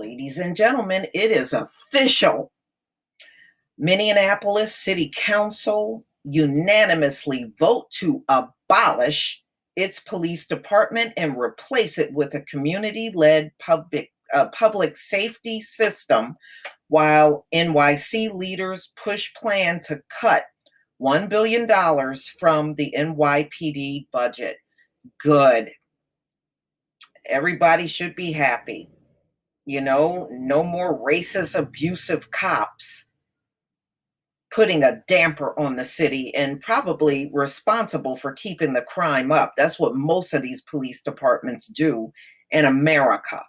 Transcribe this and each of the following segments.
Ladies and gentlemen, it is official. Minneapolis City Council unanimously vote to abolish its police department and replace it with a community-led public safety system, while NYC leaders push plan to cut $1 billion from the NYPD budget. Good. Everybody should be happy. No more racist, abusive cops putting a damper on the city and probably responsible for keeping the crime up. That's what most of these police departments do in America.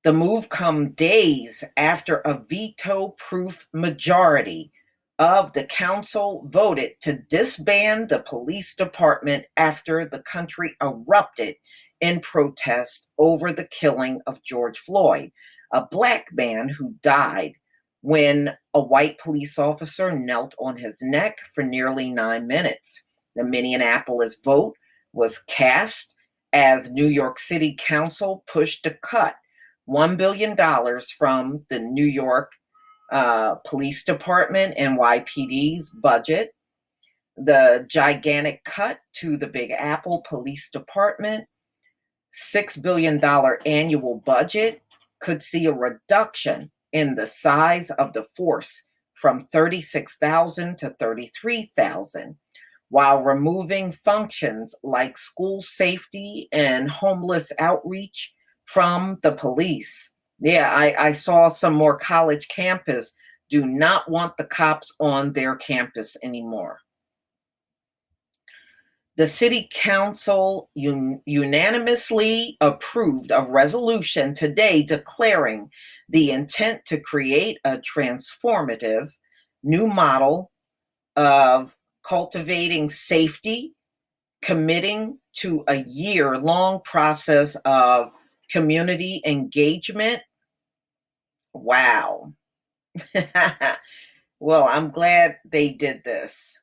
The move comes days after a veto-proof majority of the council voted to disband the police department after the country erupted in protest over the killing of George Floyd, a black man who died when a white police officer knelt on his neck for nearly 9 minutes. The Minneapolis vote was cast as New York City Council pushed to cut $1 billion from the New York Police Department, NYPD's budget. The gigantic cut to the Big Apple Police Department, $6 billion annual budget, could see a reduction in the size of the force from 36,000 to 33,000, while removing functions like school safety and homeless outreach from the police. Yeah, I saw some more college campus do not want the cops on their campus anymore. The city council unanimously approved a resolution today declaring the intent to create a transformative new model of cultivating safety, committing to a year-long process of community engagement. Wow. Well, I'm glad they did this.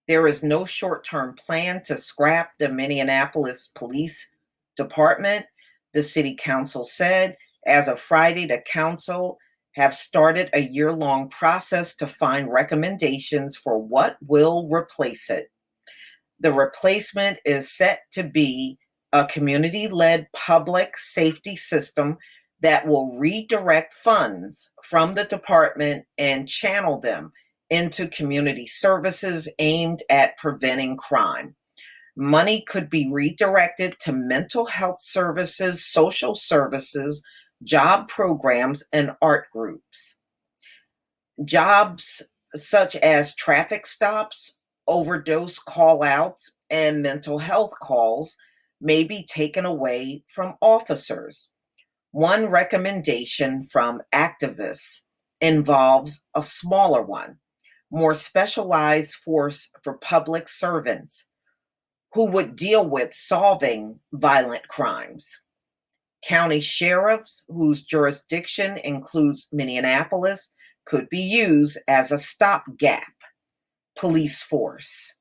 There is no short-term plan to scrap the Minneapolis Police Department, the city council said. As of Friday, the council have started a year-long process to find recommendations for what will replace it. The replacement is set to be a community-led public safety system that will redirect funds from the department and channel them into community services aimed at preventing crime. Money could be redirected to mental health services, social services, job programs, and art groups. Jobs such as traffic stops, overdose call-outs, and mental health calls may be taken away from officers. One recommendation from activists involves a smaller one, more specialized force for public servants who would deal with solving violent crimes. County sheriffs, whose jurisdiction includes Minneapolis, could be used as a stopgap police force.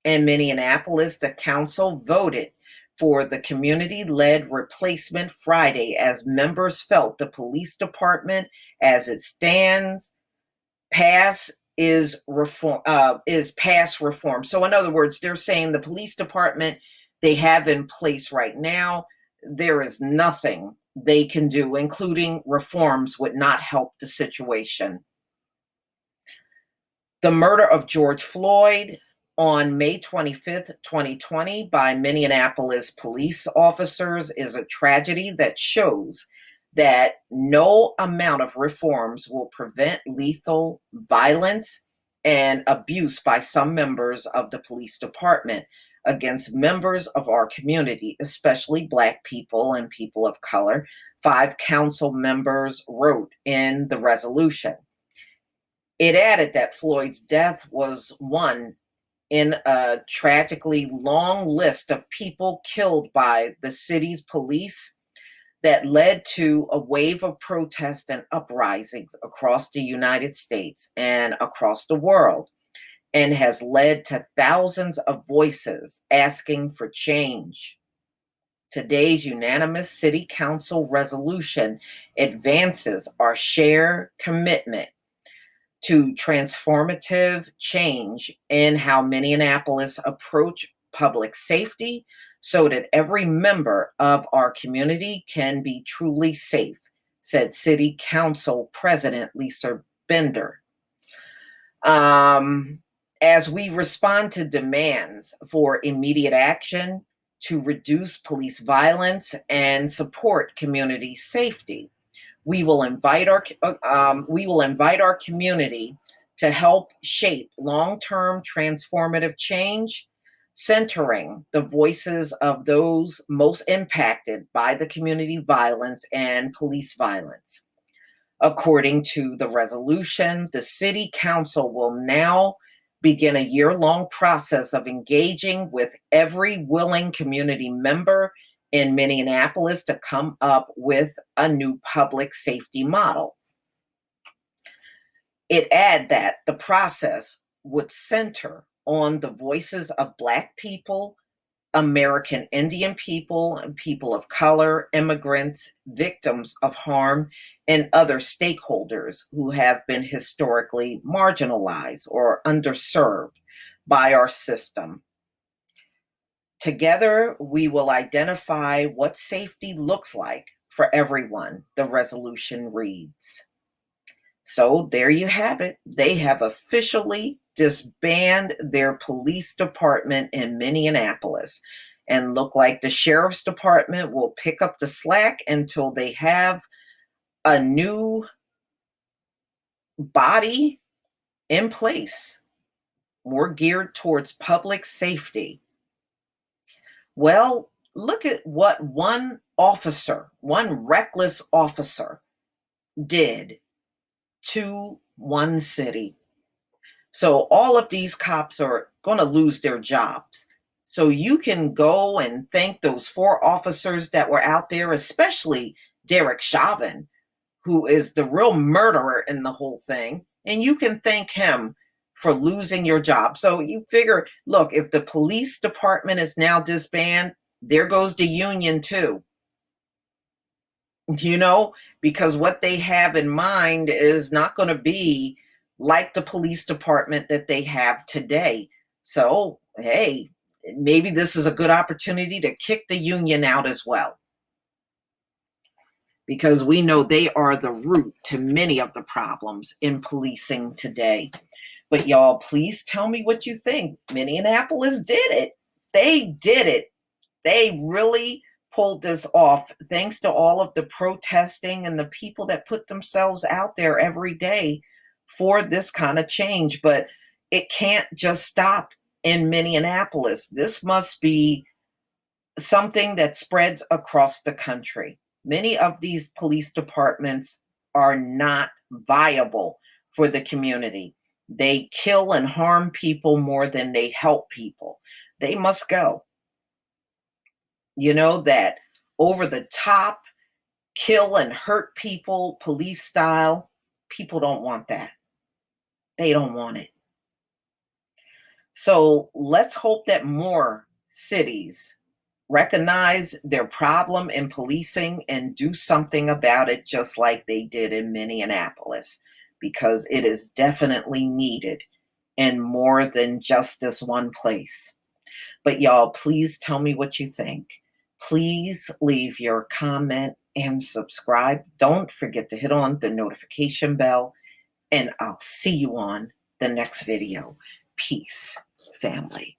In Minneapolis, the council voted for the community-led replacement Friday as members felt the police department as it stands past reform. So in other words, they're saying the police department they have in place right now, there is nothing they can do, including reforms would not help the situation. The murder of George Floyd on May 25th, 2020 by Minneapolis police officers is a tragedy that shows that no amount of reforms will prevent lethal violence and abuse by some members of the police department against members of our community, especially Black people and people of color, 5 council members wrote in the resolution. It added that Floyd's death was one in a tragically long list of people killed by the city's police that led to a wave of protests and uprisings across the United States and across the world, and has led to thousands of voices asking for change. Today's unanimous City Council resolution advances our shared commitment to transformative change in how Minneapolis approach public safety so that every member of our community can be truly safe, said City Council President Lisa Bender. Um, as we respond to demands for immediate action to reduce police violence and support community safety, we will invite our community to help shape long-term transformative change, centering the voices of those most impacted by the community violence and police violence. According to the resolution, the City Council will now begin a year-long process of engaging with every willing community member in Minneapolis to come up with a new public safety model. It added that the process would center on the voices of Black people, American Indian people, and people of color, immigrants, victims of harm, and other stakeholders who have been historically marginalized or underserved by our system. Together, we will identify what safety looks like for everyone, the resolution reads. So there you have it. They have officially disbanded their police department in Minneapolis and look like the sheriff's department will pick up the slack until they have a new body in place, more geared towards public safety. Well, look at what one reckless officer did to one city. So all of these cops are going to lose their jobs. So you can go and thank those 4 officers that were out there, especially Derek Chauvin, who is the real murderer in the whole thing. And you can thank him for losing your job. So you figure, look, if the police department is now disbanded, there goes the union too. Because what they have in mind is not going to be like the police department that they have today. So, hey, maybe this is a good opportunity to kick the union out as well. Because we know they are the root to many of the problems in policing today. But y'all, please tell me what you think. Minneapolis did it. They did it. They really pulled this off thanks to all of the protesting and the people that put themselves out there every day for this kind of change. But it can't just stop in Minneapolis. This must be something that spreads across the country. Many of these police departments are not viable for the community. They kill and harm people more than they help people. They must go. That over the top, kill and hurt people, police style, people don't want that. They don't want it. So let's hope that more cities recognize their problem in policing and do something about it, just like they did in Minneapolis, because it is definitely needed in more than just this one place. But y'all, please tell me what you think. Please leave your comment and subscribe. Don't forget to hit on the notification bell, and I'll see you on the next video. Peace, family.